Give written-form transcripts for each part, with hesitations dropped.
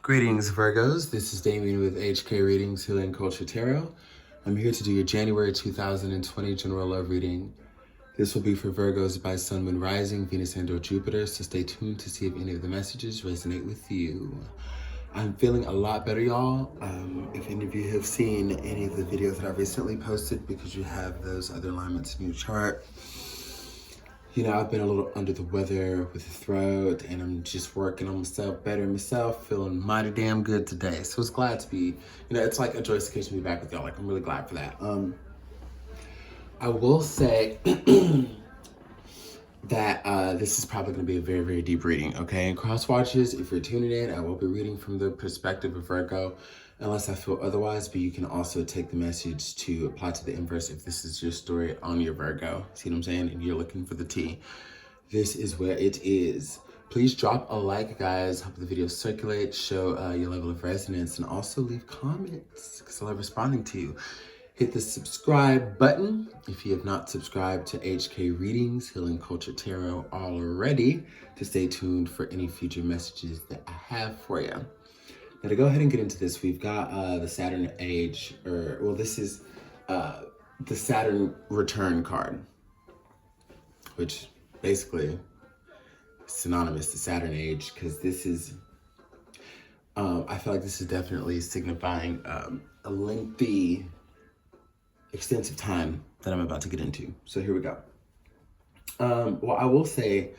Greetings, Virgos. This is Damien with HK Readings, Healing Culture Tarot. I'm here to do your January 2020 general love reading. This will be for Virgos by Sun, Moon, Rising, Venus, and/or Jupiter, so stay tuned to see if any of the messages resonate with you. I'm feeling a lot better, y'all. If any of you have seen any of the videos that I've recently posted, because you have those other alignments in your chart, you know, I've been a little under the weather with the throat, and I'm just working on myself, bettering myself, feeling mighty damn good today. So it's glad to be, you know, it's like a joyous occasion to be back with y'all. Like, I'm really glad for that. I will say that this is probably going to be a very, very deep reading, okay? And cross watches, if you're tuning in, I will be reading from the perspective of Virgo, unless I feel otherwise, but you can also take the message to apply to the inverse if this is your story on your Virgo. See what I'm saying? And you're looking for the tea. This is where it is. Please drop a like, guys. Help the video circulate, show your level of resonance, and also leave comments, because I love responding to you. Hit the subscribe button if you have not subscribed to HK Readings, Healing Culture Tarot already, to stay tuned for any future messages that I have for you. Now, to go ahead and get into this, we've got the Saturn age, this is the Saturn return card, which basically is synonymous to Saturn age, because this is, I feel like this is definitely signifying a lengthy, extensive time that I'm about to get into. So here we go. Well, I will say,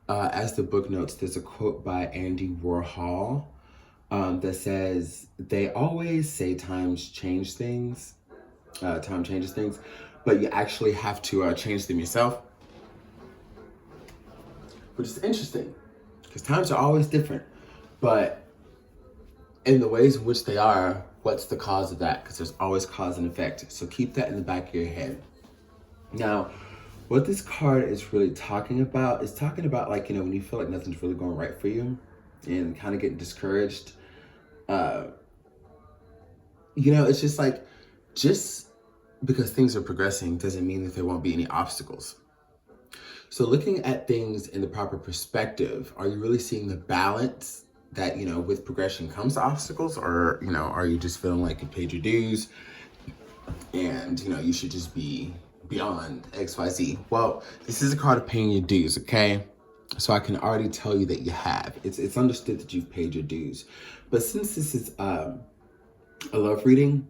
as the book notes, there's a quote by Andy Warhol that says, "They always say time changes things, but you actually have to change them yourself," which is interesting, because times are always different, but in the ways in which they are, what's the cause of that? Because there's always cause and effect. So keep that in the back of your head. Now, what this card is really talking about is talking about, like, you know, when you feel like nothing's really going right for you and kind of getting discouraged. You know, it's just like, just because things are progressing doesn't mean that there won't be any obstacles. So looking at things in the proper perspective, are you really seeing the balance that, you know, with progression comes obstacles? Or, you know, are you just feeling like you paid your dues and, you know, you should just be beyond XYZ? Well, this is a card of paying your dues, okay? So I can already tell you that you have. It's understood that you've paid your dues. But since this is a love reading,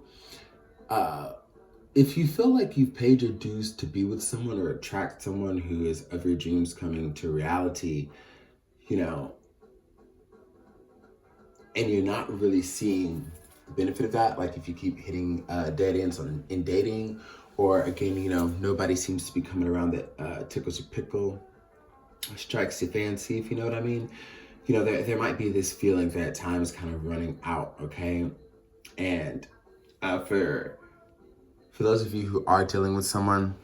if you feel like you've paid your dues to be with someone or attract someone who is of your dreams coming to reality, you know, and you're not really seeing the benefit of that, like if you keep hitting dead ends in dating, or again, you know, nobody seems to be coming around that tickles your pickle, strikes your fancy, if you know what I mean. You know, there might be this feeling that time is kind of running out, okay? And for those of you who are dealing with someone,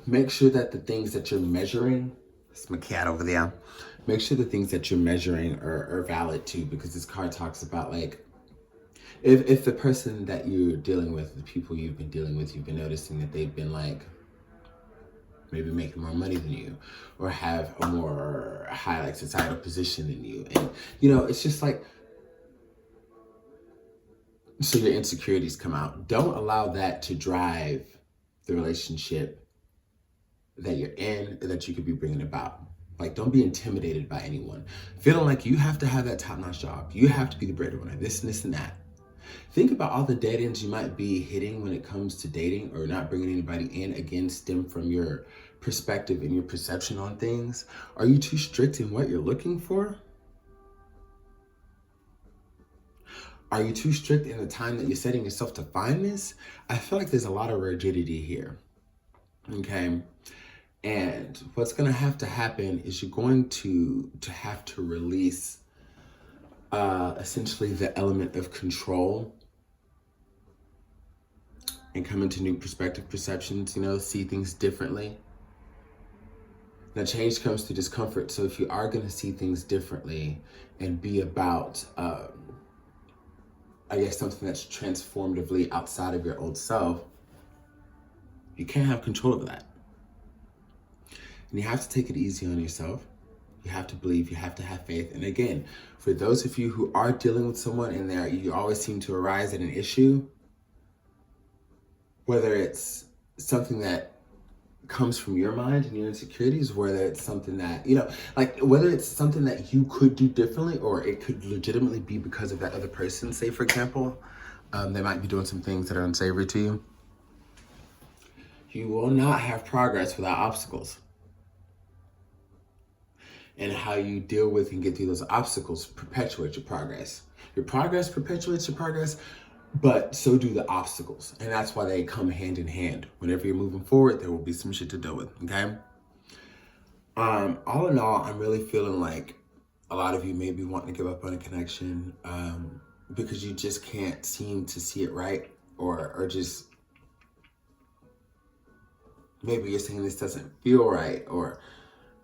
make sure that the things that you're measuring, it's my cat over there, make sure the things that you're measuring are valid too, because this card talks about, like, if the person that you're dealing with, the people you've been dealing with, you've been noticing that they've been, like, maybe making more money than you, or have a more high, like, societal position than you. And, you know, it's just like, so your insecurities come out. Don't allow that to drive the relationship that you're in, that you could be bringing about. Like, don't be intimidated by anyone. Feeling like you have to have that top-notch job. You have to be the breadwinner, this and this and that. Think about all the dead ends you might be hitting when it comes to dating, or not bringing anybody in, again, stem from your perspective and your perception on things. Are you too strict in what you're looking for? Are you too strict in the time that you're setting yourself to find this? I feel like there's a lot of rigidity here, okay? And what's gonna have to happen is you're going to have to release essentially the element of control and come into new perspective perceptions, you know, see things differently. Now, change comes through discomfort. So if you are gonna see things differently and be about, I guess, something that's transformatively outside of your old self, you can't have control of that. And you have to take it easy on yourself. You have to believe, you have to have faith. And again, for those of you who are dealing with someone and you always seem to arise at an issue, whether it's something that comes from your mind and your insecurities, whether it's something that, like whether it's something that you could do differently, or it could legitimately be because of that other person. Say, for example, they might be doing some things that are unsavory to you. You will not have progress without obstacles. And how you deal with and get through those obstacles perpetuates your progress. Your progress perpetuates your progress, but so do the obstacles. And that's why they come hand in hand. Whenever you're moving forward, there will be some shit to deal with, okay? All in all, I'm really feeling like a lot of you may be wanting to give up on a connection because you just can't seem to see it right, or just maybe you're saying this doesn't feel right, or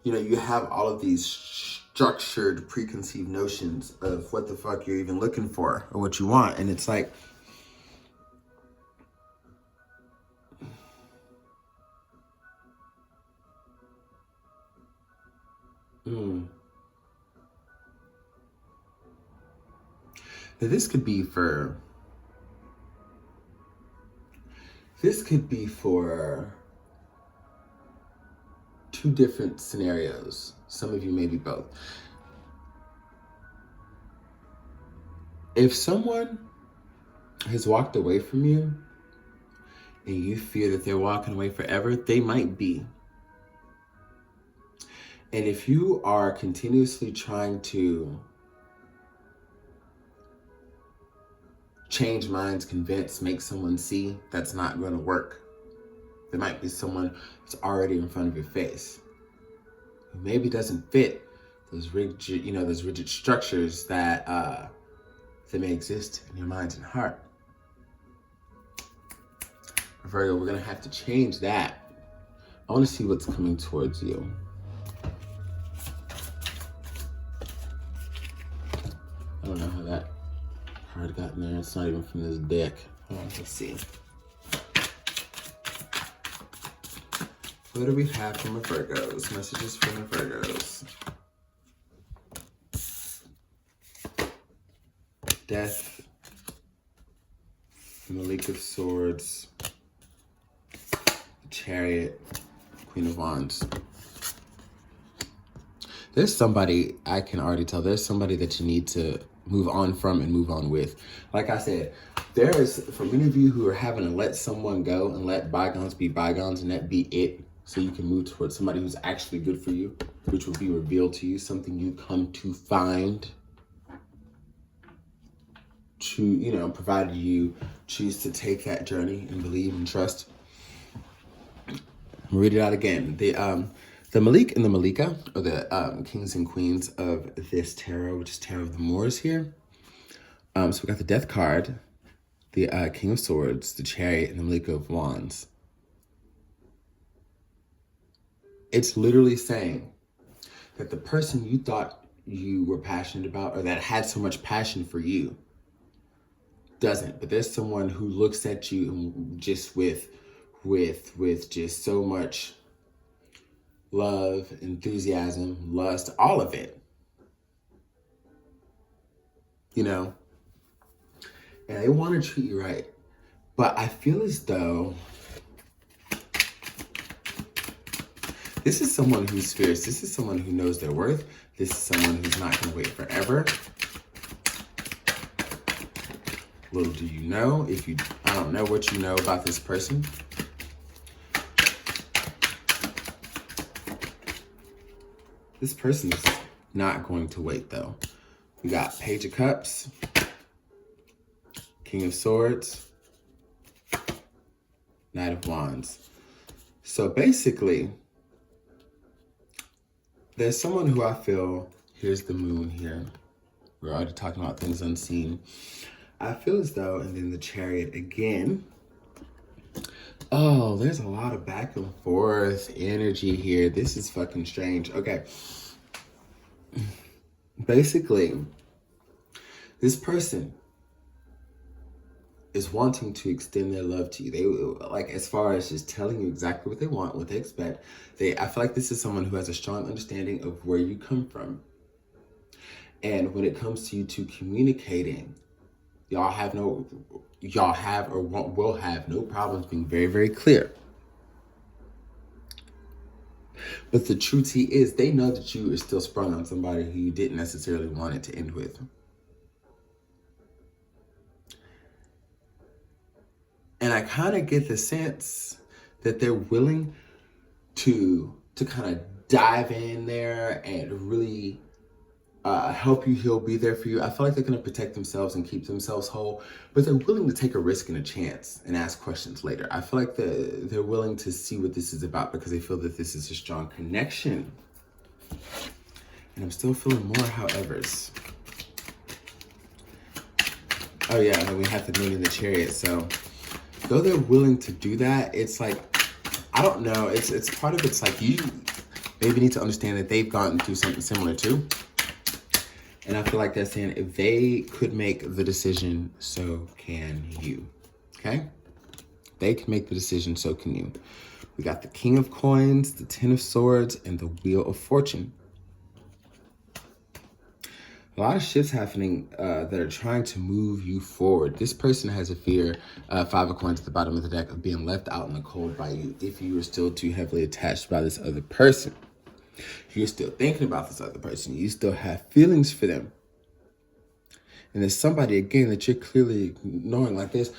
you have all of these structured, preconceived notions of what the fuck you're even looking for or what you want. And it's like, now this could be for two different scenarios. Some of you maybe both. If someone has walked away from you and you fear that they're walking away forever, they might be. And if you are continuously trying to change minds, convince, make someone see, that's not going to work. There might be someone who's already in front of your face who maybe doesn't fit those rigid structures that may exist in your mind and heart. Virgo, we're going to have to change that. I want to see what's coming towards you. I don't know how that card got in there. It's not even from this deck. Let's see. What do we have from the Virgos? Messages from the Virgos. Death. Malik of Swords. Chariot. Queen of Wands. There's somebody, I can already tell, there's somebody that you need to move on from and move on with. Like I said, for many of you who are having to let someone go and let bygones be bygones and that be it, so you can move towards somebody who's actually good for you, which will be revealed to you, something you come to find, provided you choose to take that journey and believe and trust. I'll read it out again. The Malik and the Malika are the kings and queens of this tarot, which is Tarot of the Moors here. So we got the Death card, the King of Swords, the Chariot, and the Malika of Wands. It's literally saying that the person you thought you were passionate about, or that had so much passion for you, doesn't. But there's someone who looks at you just with just so much love, enthusiasm, lust, all of it. And they want to treat you right. But I feel as though this is someone who's fierce. This is someone who knows their worth. This is someone who's not going to wait forever. Little do you know, I don't know what you know about this person. This person is not going to wait, though. We got Page of Cups, King of Swords, Knight of Wands. So basically, there's someone who I feel, here's the moon here. We're already talking about things unseen. I feel as though, and then the Chariot again. Oh, there's a lot of back and forth energy here. This is fucking strange. Okay. Basically, this person is wanting to extend their love to you. They like, as far as just telling you exactly what they want, what they expect. I feel like this is someone who has a strong understanding of where you come from. And when it comes to you two communicating, y'all have or will have no problems being very, very clear. But the truth is, they know that you are still sprung on somebody who you didn't necessarily want it to end with. And I kind of get the sense that they're willing to kind of dive in there and really help you heal, be there for you. I feel like they're going to protect themselves and keep themselves whole, but they're willing to take a risk and a chance and ask questions later. I feel like they're willing to see what this is about because they feel that this is a strong connection. And I'm still feeling more howevers. Oh yeah, and we have the moon in the chariot. So though they're willing to do that, it's like, I don't know. It's part of it's like you maybe need to understand that they've gone through something similar too. And I feel like they're saying if they could make the decision, so can you. Okay? They can make the decision, so can you. We got the King of Coins, the Ten of Swords, and the Wheel of Fortune. A lot of shifts happening that are trying to move you forward. This person has a fear, Five of Coins at the bottom of the deck, of being left out in the cold by you if you are still too heavily attached by this other person. You're still thinking about this other person. You still have feelings for them. And there's somebody, again, that you're clearly ignoring like this.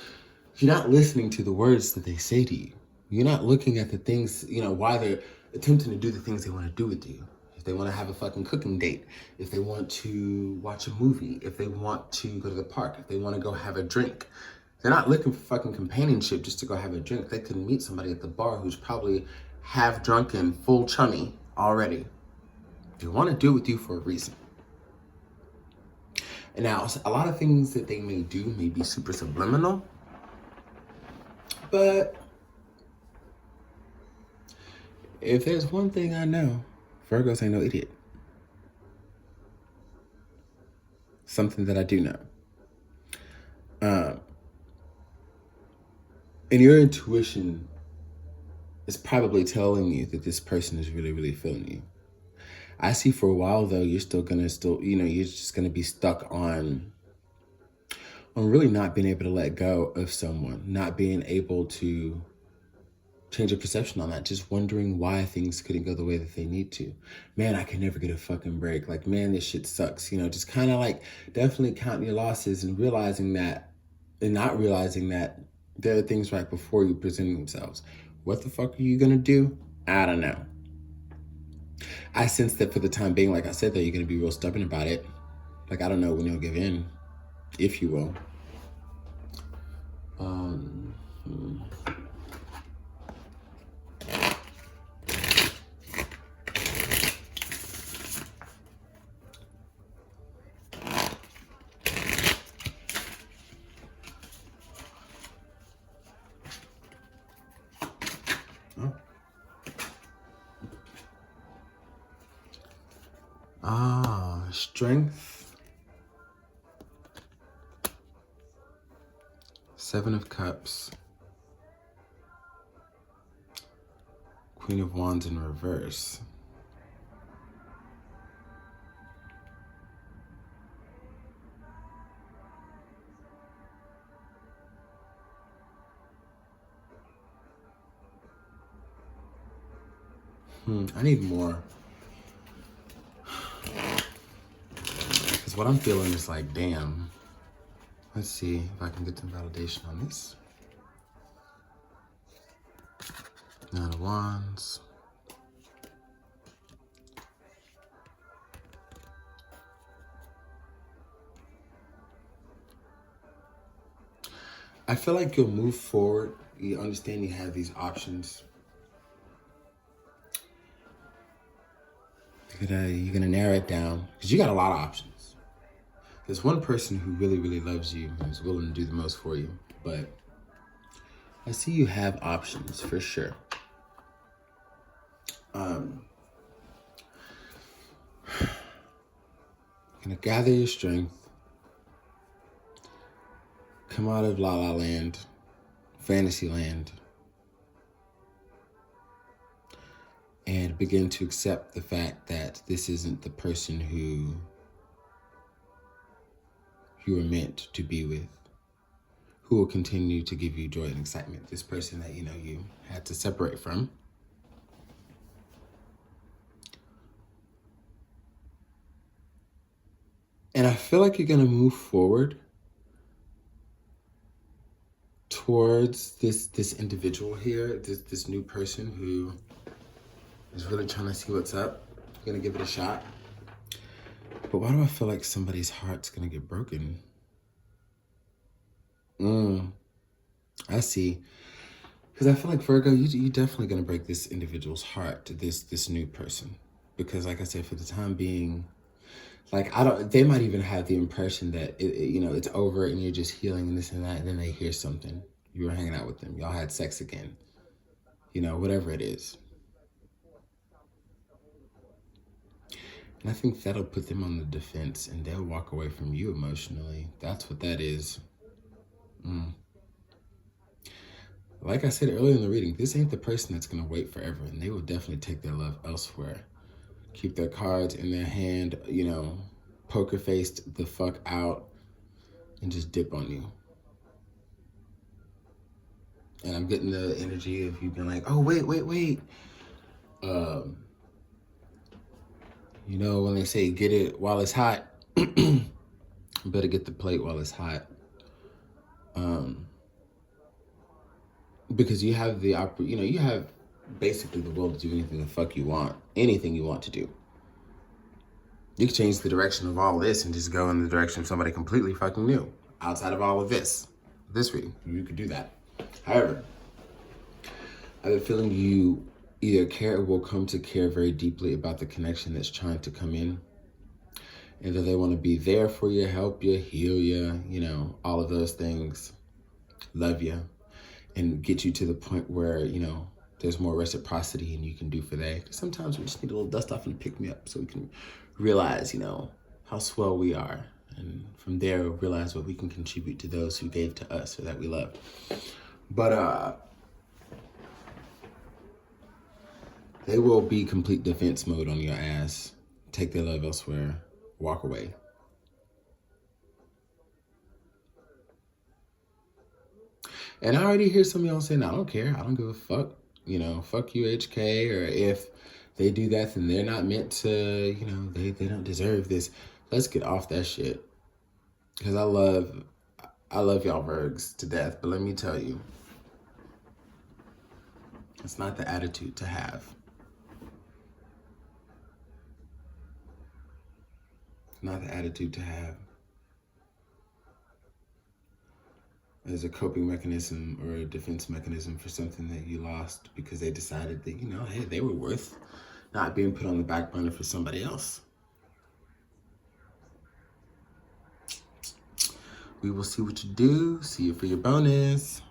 You're not listening to the words that they say to you. You're not looking at the things, why they're attempting to do the things they want to do with you. If they want to have a fucking cooking date, if they want to watch a movie, if they want to go to the park, if they want to go have a drink. They're not looking for fucking companionship just to go have a drink. They could meet somebody at the bar who's probably half drunken, full chummy already. They want to do it with you for a reason. And now, a lot of things that they may do may be super subliminal, but if there's one thing I know, Virgos ain't no idiot. Something that I do know. And your intuition is probably telling you that this person is really, really feeling you. I see for a while though, you're just gonna be stuck on really not being able to let go of someone, not being able to change your perception on that, just wondering why things couldn't go the way that they need to. Man, I can never get a fucking break. Like, man, this shit sucks. Just kind of like definitely counting your losses and realizing that, and not realizing that there are things right before you presenting themselves. What the fuck are you gonna do? I don't know. I sense that for the time being, like I said, that you're going to be real stubborn about it. Like, I don't know when you'll give in, if you will. Strength. Seven of Cups. Queen of Wands in reverse. I need more. Because what I'm feeling is like, damn. Let's see if I can get some validation on this. Nine of Wands. I feel like you'll move forward. You understand you have these options. You're gonna narrow it down because you got a lot of options. There's one person who really, really loves you and is willing to do the most for you, but I see you have options for sure. Gonna gather your strength, come out of La La Land, fantasy land, and begin to accept the fact that this isn't the person who you were meant to be with, who will continue to give you joy and excitement. This person that, you had to separate from. And I feel like you're going to move forward towards this individual here, this new person who is really trying to see what's up. You're going to give it a shot. But why do I feel like somebody's heart's going to get broken? I see. Because I feel like, Virgo, you're definitely going to break this individual's heart, this new person. Because like I said, for the time being, like, they might even have the impression that, it's over and you're just healing and this and that. And then they hear something. You were hanging out with them. Y'all had sex again. Whatever it is. And I think that'll put them on the defense and they'll walk away from you emotionally. That's what that is. Like I said earlier in the reading, this ain't the person that's going to wait forever. And they will definitely take their love elsewhere. Keep their cards in their hand, poker faced the fuck out and just dip on you. And I'm getting the energy of you being like, oh, wait. When they say get it while it's hot, better get the plate while it's hot. Because you have the you have basically the will to do anything the fuck you want. Anything you want to do. You can change the direction of all this and just go in the direction of somebody completely fucking new. Outside of all of this reading, you could do that. However, I have a feeling you either care or will come to care very deeply about the connection that's trying to come in. And that they want to be there for you, help you, heal you, all of those things. Love you. And get you to the point where, there's more reciprocity and you can do for that. Sometimes we just need a little dust off and pick me up so we can realize, how swell we are. And from there, realize what we can contribute to those who gave to us or that we love. But they will be complete defense mode on your ass. Take their love elsewhere. Walk away. And I already hear some of y'all saying, I don't care. I don't give a fuck. Fuck you, HK. Or if they do that, then they're not meant to, they don't deserve this. Let's get off that shit. Because I love y'all Virgs to death. But let me tell you, it's not the attitude to have. Not the attitude to have. As a coping mechanism or a defense mechanism for something that you lost because they decided that, hey, they were worth not being put on the back burner for somebody else. We will see what you do. See you for your bonus.